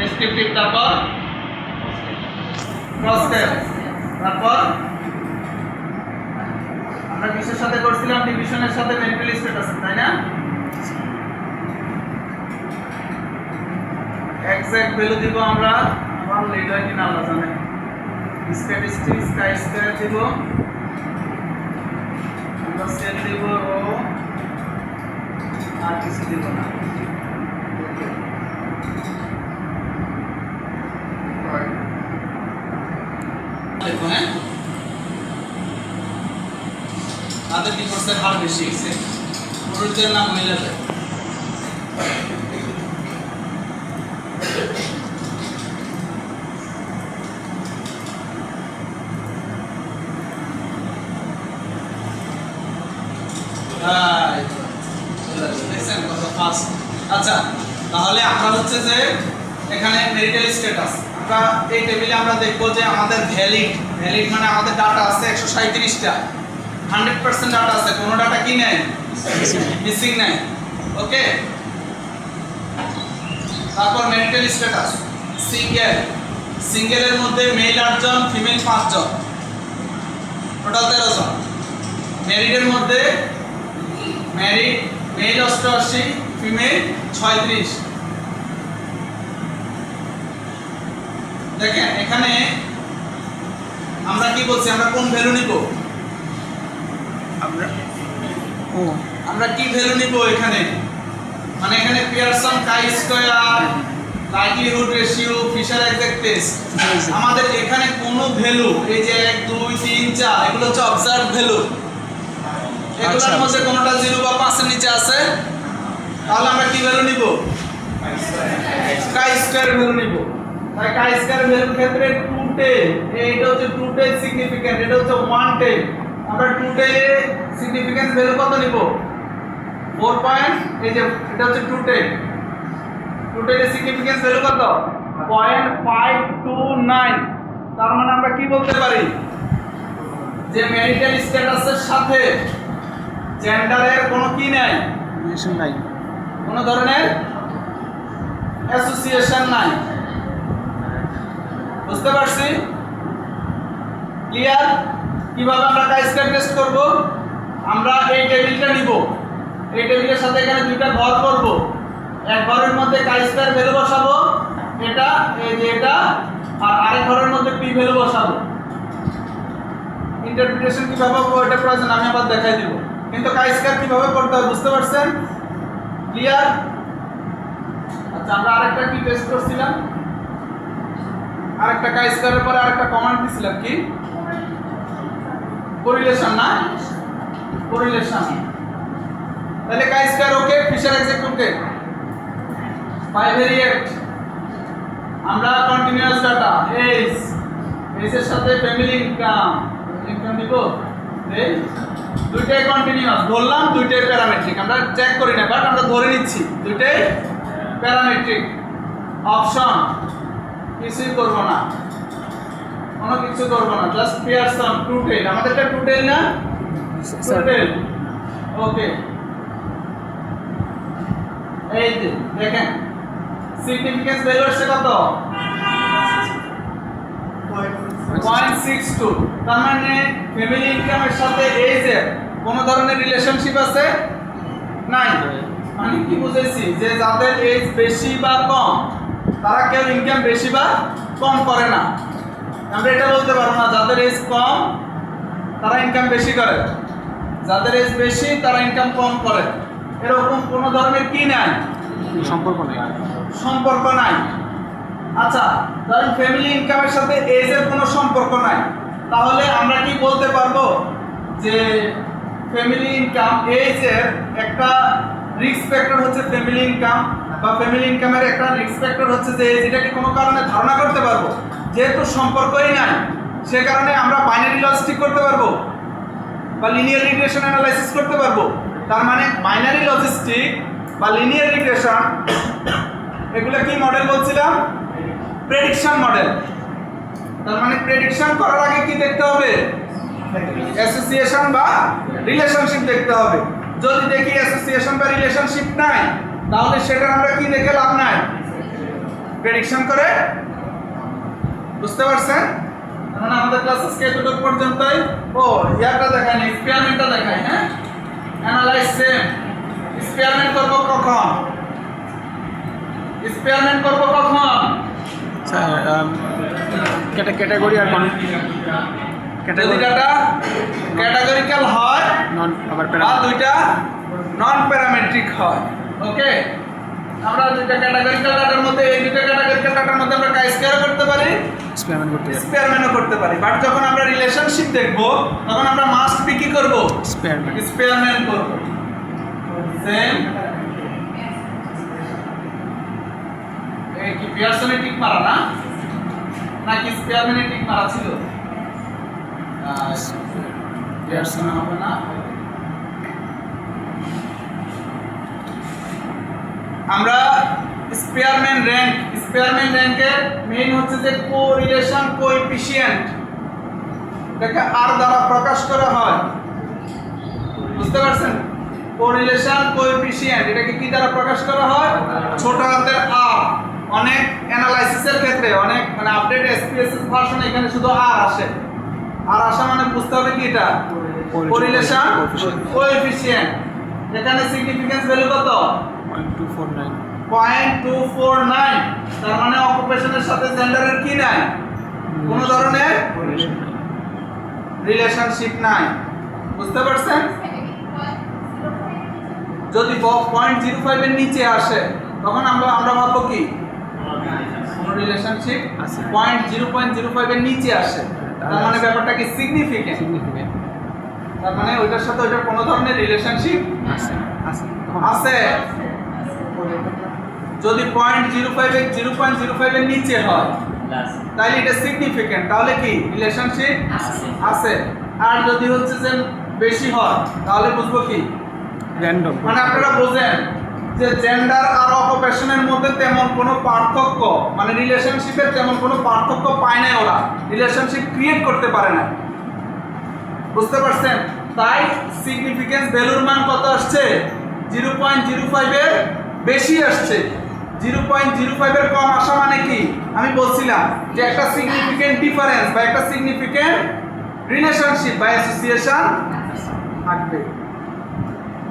Descriptive, তারপর ক্রসটেল, তারপর আমরা কিসের সাথে করছিলাম? ডিভিশনের সাথে মেন্টাল স্ট্যাটাস, তাই না? এক্সাক্ট ভ্যালু দিব আমরা, আমার লেট হয় কিনা আল্লাহ জানে। স্ট্যাটিস্টিক্স কাই স্কয়ার দিব, আমরা সেল দিব ও, আর কিছু দিব না। দেখো হ্যাঁ, তাদের ডিভোর্সের হার বেশি হয়েছে, পুরুষদের না মহিলাদের? আচ্ছা, তাহলে আমরা হচ্ছে যে এখানে মেরিটাল স্ট্যাটাস, আমরা এই টেবিলে আমরা দেখবো যে আমাদের ভ্যালিড মানে আমাদের ডাটা আছে 137টা, 100% ডাটা আছে, কোনো ডাটা কি নাই, মিসিং নাই। ওকে, তারপর মেরিটাল স্ট্যাটাস সিঙ্গেলের মধ্যে মেল 8 জন, ফিমেল 5 জন, টোটাল 13 জন। ম্যারিডের মধ্যে ম্যারিড মেল 88, ফিমেল 36। দেখেন এখানে আমরা কি বলছি, আমরা কোন ভ্যালু নিব? আমরা কি ভ্যালু নিব এখানে? মানে এখানে Pearson chi square, likelihood ratio, Fisher exact test, আমাদের এখানে কোনো ভ্যালু, এই যে 1 2 3 4 এগুলো হচ্ছে অবজার্ভ ভ্যালু, এগুলোর মধ্যে কোনটা 0 বা 5 এর নিচে আছে, তাহলে আমরা কি ভ্যালু নিব? কাই স্কয়ার ভ্যালু নিব। তাই কাই স্কয়ার ভ্যালুর ক্ষেত্রে 210, এইটা হচ্ছে 210 সিগনিফিক্যান্ট, এটা হচ্ছে 110। আমরা 210 সিগনিফিক্যান্স ভ্যালু কত নিব? 4 পয়েন্ট, এই যে এটা হচ্ছে 210 এর সিগনিফিক্যান্স ভ্যালু কত? 0.529। তার মানে আমরা কি বলতে পারি যে ম্যারিটাল স্ট্যাটাসের সাথে জেন্ডারের কোনো কি নাই, রিলেশন নাই, কোনো ধরনের অ্যাসোসিয়েশন নাই। বুঝতে পারছি? ক্লিয়ার? কিভাবে আমরা কাই স্কয়ার টেস্ট করব? আমরা এই টেবিলটা নিব, এই টেবিলের সাথে এখানে দুইটা ঘর করব, এক ঘরের মধ্যে কাই স্কয়ার ভ্যালু বসাবো, এটা এই যে এটা, আর আরেক ঘরের মধ্যে পি ভ্যালু বসাবো। ইন্টারপ্রিটেশন কিভাবে হবে এটা প্রয়োজন আমি আবার দেখাই দিব, কিন্তু কাই স্কয়ার কিভাবে করতে হয় বুঝতে পারছেন? ক্লিয়ার? আচ্ছা, আমরা আরেকটা কি টেস্ট করছিলাম? আরেকটা কাই স্কয়ারের পরে আরেকটা কমান্ড দিছিলাম, কি কোরিলেশন, না কোরিলেশন। তাহলে কাই স্কয়ার ওকে, ফিশার এক্সাক্ট ওকে, বাইভেরিয়েট। আমরা কন্টিনিউয়াস ডাটা এজ এর সাথে ফ্যামিলি ইনকাম দিব, এই দুইটাই কন্টিনিউয়াস ধরলাম, দুইটাই প্যারামেট্রিক, আমরা চেক করি না বাট আমরা ধরে নিচ্ছি দুইটাই প্যারামেট্রিক। অপশন কিছুই করব না, কোনো কিছু করব না, জাস্ট পিয়ারসন টুটেল, আমাদেরটা টুটেল না, টুটেল। ওকে, এই যে দেখেন সিগনিফিক্যান্স ভ্যালু আসছে কত? 0.62। তার মানে ফ্যামিলি ইনকামের সাথে এজের কোন ধরনের রিলেশনশিপ আছে? নাই। মানে কি বুঝাইছি যে যাদের এজ বেশি বা কম তারা কেউ ইনকাম বেশি বা কম করে না। আমরা এটা বলতে পারবো না যাদের এজ কম তারা ইনকাম বেশি করে, যাদের এজ বেশি তারা ইনকাম কম করে, এরকম কোন ধরনের কি নাই, সম্পর্ক নাই। আচ্ছা, ধরেন ফ্যামিলি ইনকামের সাথে এজের কোনো সম্পর্ক নাই, তাহলে আমরা কি বলতে পারবো যে ফ্যামিলি ইনকাম এজের একটা রিস্ক ফ্যাক্টর হচ্ছে ফ্যামিলি ইনকাম, বা ফ্যামিলি ইনকামের একটা রিস্ক ফ্যাক্টর হচ্ছে যে এজ, এটা কি কোনো কারণে ধারণা করতে পারবো? যেহেতু সম্পর্কই নাই সে কারণে আমরা বাইনারি লজিস্টিক করতে পারবো বা লিনিয়ার রিগ্রেশন অ্যানালাইসিস করতে পারবো। তার মানে বাইনারি লজিস্টিক বা লিনিয়ার রিগ্রেশন এগুলো কি মডেল বলছিলাম? Prediction model. তার মানে প্রেডিকশন করার আগে কি দেখতে হবে? অ্যাসোসিয়েশন বা রিলেশনশিপ দেখতে হবে। যদি দেখি অ্যাসোসিয়েশন বা রিলেশনশিপ নাই তাহলে সেটা আমরা কি দেখে লাভ নাই, প্রেডিকশন করে। বুঝতে পারছেন? মানে আমাদের ক্লাস আজকে এতটুকু পর্যন্তই। ও ইয়াটা দেখাই না, এক্সপেরিমেন্টটা দেখাই। হ্যাঁ, অ্যানালাইজ সেম। এক্সপেরিমেন্ট করব কখন? এক্সপেরিমেন্ট করব কখন? ক্যাটাগরি আর কোন যদি ডাটা ক্যাটাগরিক্যাল হয় নন আবার আর দুইটা নন প্যারামেট্রিক হয়। ওকে, আমরা দুইটা ক্যাটাগরিক্যাল ডাটার মধ্যে, এই দুইটা ক্যাটাগরিক্যাল ডাটার মধ্যে আমরা স্কয়ার করতে পারি, এক্সপেরিমেন্ট করতে যাবে এক্সপেরিমেন্টও করতে পারি। বাট যখন আমরা রিলেশনশিপ দেখব তখন আমরা মাস্ট বি কি করব? এক্সপেরিমেন্ট করব। সেম এই কি পিয়ারসনে টিক মারা না, নাকি এক্সপেরিমেন্টে টিক মারা ছিল? পিয়ারসন হবে না। আমরা স্পেয়ারম্যান র্যাঙ্কের মেইন হচ্ছে যে কোরিলেশন কোএফিশিয়েন্ট, এটাকে আর দ্বারা প্রকাশ করা হয়। বুঝতে পারছেন? কোরিলেশন কোএফিশিয়েন্ট এটাকে কি দ্বারা প্রকাশ করা হয়? ছোট হাতের আর। অনেক অ্যানালাইসিসের ক্ষেত্রে, অনেক মানে আপডেট এসপিএসএস ভার্সনে এখানে শুধু আর আসে। আর আসা মানে বুঝতে হবে কি এটা কোরিলেশন কোএফিশিয়েন্ট। এখানে সিগনিফিকেন্স ভ্যালু কত? 0.249। তার মানে অকুপেশনের সাথে জেন্ডারের কি নাই? কোনো ধরনের রিলেশনশিপ নাই। বুঝতে পারছেন? যদি 0.05 এর নিচে আসে তখন আমরা ভাববো কি কোনো রিলেশনশিপ আছে। 0.05 এর নিচে আসে তার মানে ব্যাপারটা কি সিগনিফিকেন্ট। তার মানে ওইটার সাথে ওইটার কোনো ধরনের রিলেশনশিপ আছে। যদি 0.05 এর নিচে হয় তাহলে এটা সিগনিফিকেন্ট, তাহলে কি রিলেশনশিপ আছে। আর যদি হচ্ছে যে বেশি হয় তাহলে বুঝবো কি র্যান্ডম। মানে আপনারা বোঝেন যে জেন্ডার আর অকুপেশনের মধ্যে তেমন কোনো পার্থক্য, মানে রিলেশনশিপের তেমন কোনো পার্থক্য পায় না, ওরা রিলেশনশিপ ক্রিয়েট করতে পারে না। বুঝতে পারছেন? তাই সিগনিফিকেন্স ভ্যালুর মান কত আসছে? 0.05 এর বেশি আসছে। 0.05 এর কম আসা মানে কি? আমি বলছিলাম যে একটা সিগনিফিকেন্ট ডিফারেন্স বা একটা সিগনিফিকেন্ট রিলেশনশিপ বা অ্যাসোসিয়েশন থাকবে।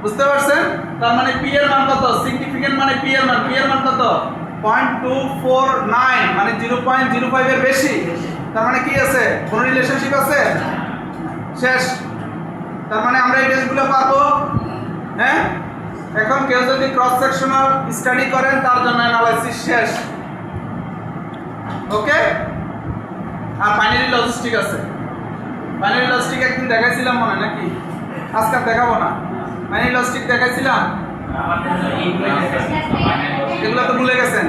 বুঝতে পারছেন? তার মানে পি এর মান কত? সিগনিফিকেন্ট মানে পি এর মান কত? 0.249, মানে 0.05 এর বেশি। তার মানে কি আছে? কোনো রিলেশনশিপ আছে? শেষ। তার মানে আমরা এই টেস্টগুলো পাবো। হ্যাঁ, এখন কেউ যদি ক্রস সেকশনাল স্টাডি করেন তার জন্য অ্যানালাইসিস শেষ। ওকে, আর বাইনারি লজিস্টিক আছে। বাইনারি লজিস্টিক একদিন দেখাইছিলাম মনে নাকি? আজকে দেখাবো না। বাইনারি লজিস্টিক দেখাইছিলাম, এগুলো তো ভুলে গেছেন।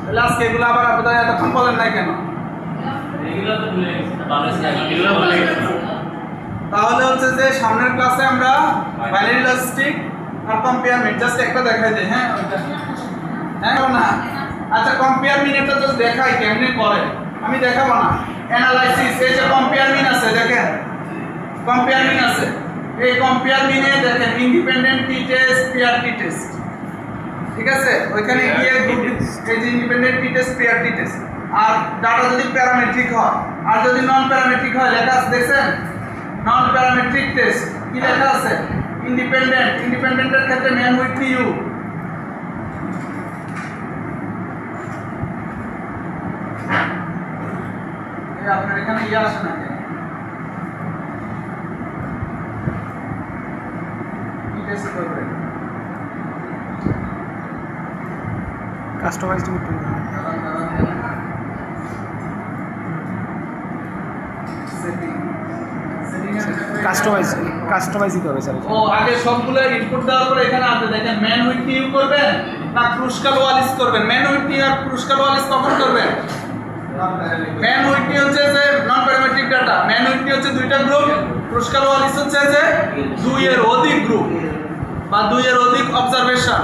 তাহলে আজকে এগুলো আবার আপনারা এতক্ষণ বলেন নাই কেন? তাহলে হচ্ছে যে সামনের ক্লাসে আমরা বাইনারি লজিস্টিক আর কম্পেয়ারমেন্ট জাস্ট একটা দেখাই দিই। হ্যাঁ হ্যাঁ না, আচ্ছা কম্পেয়ারমেন্ট এটা জাস্ট দেখাই কেমনে করে, আমি দেখাবো না। অ্যানালাইসিস, এই যে কম্পেয়ারমেন্ট আছে, দেখেন কম্পেয়ারমেন্ট আছে। এই কম্পেয়ারমেন্টে দেখেন ইন্ডিপেন্ডেন্ট টি টেস্ট, পেয়ার টি টেস্ট, ঠিক আছে? ওইখানে গিয়ে এই যে ইন্ডিপেন্ডেন্ট টি টেস্ট, পেয়ার টি টেস্ট, আর ডাটা যদি প্যারামেট্রিক হয় আর যদি নন প্যারামেট্রিক হয় লেখা আছে দেখছেন? নন প্যারামেট্রিক টেস্ট কি লেখা আছে? ইন্ডিপেন্ডেন্টের ক্ষেত্রে ম্যান উইথ ইউ। এই আপনার এখানে ইয়ে আসে না কেন? কি টেস্ট করবেন? কাস্টমাইজড করতে হবে। কাস্টমাইজ দিতে হবে স্যার। ও আগে সবগুলো ইনপুট দেওয়ার পরে এখানে আপনি দেখেন ম্যান উইথ ইউ করবেন না ক্রুশকাল ওয়ালিস করবেন। ম্যান উইথ ইউ আর ক্রুশকাল ওয়ালিস কখন করবেন? ম্যান উইথ ইউ হচ্ছে যে non parametric data, Mann Whitney U হচ্ছে দুইটা গ্রুপ, ক্রুশকাল ওয়ালিস হচ্ছে যে দুইয়ের অধিক গ্রুপ বা দুইয়ের অধিক অবজারভেশন।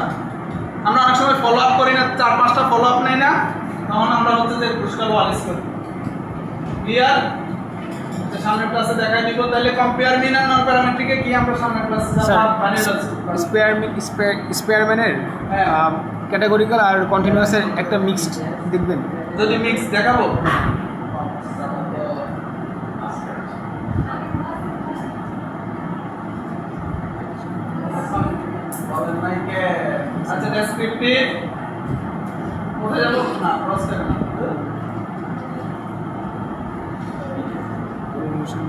আমরা অনেক সময় ফলো আপ করি না, 4-5টা ফলো আপ নেই না, তখন আমরা হচ্ছে যে ক্রুশকাল ওয়ালিস করি। ক্লিয়ার? সামনের ক্লাসে দেখাই দিব। তাহলে কম্পেয়ারমেন্ট আর নন প্যারামেট্রিকে কি আমরা সামনের ক্লাসে যাব? স্পেয়ারম্যানের ক্যাটাগরিক্যাল আর কন্টিনিউয়াসের একটা মিক্সড দেখবেন। যদি মিক্স দেখাবো, আচ্ছা ডেসক্রিপটিভ কোথায় যাবো না ক্রস করে না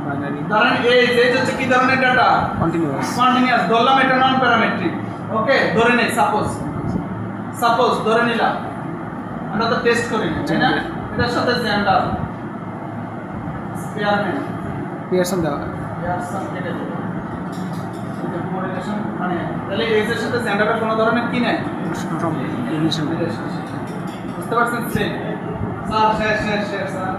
বাইনারি ধরেন এই যে হচ্ছে কি ধরনের ডাটা কন্টিনিউয়াস। কন্টিনিউয়াস ধরলাম এটা নন প্যারামেট্রিক ওকে ধরে নেই সাপোজ ধরে নিলাম আমরা তো টেস্ট করি না তাই না এটার সাথে জেন্ডার স্পেয়ারম্যান পিয়ারসন দেওয়া পিয়ারসন কেটে দেব এটা কোরিলেশন মানে তাহলে এজ এর সাথে জেন্ডারের কোনো ধরনের কি নাই ফ্রম রিলেশন। বুঝতে পারছেন স্যার শেষ স্যার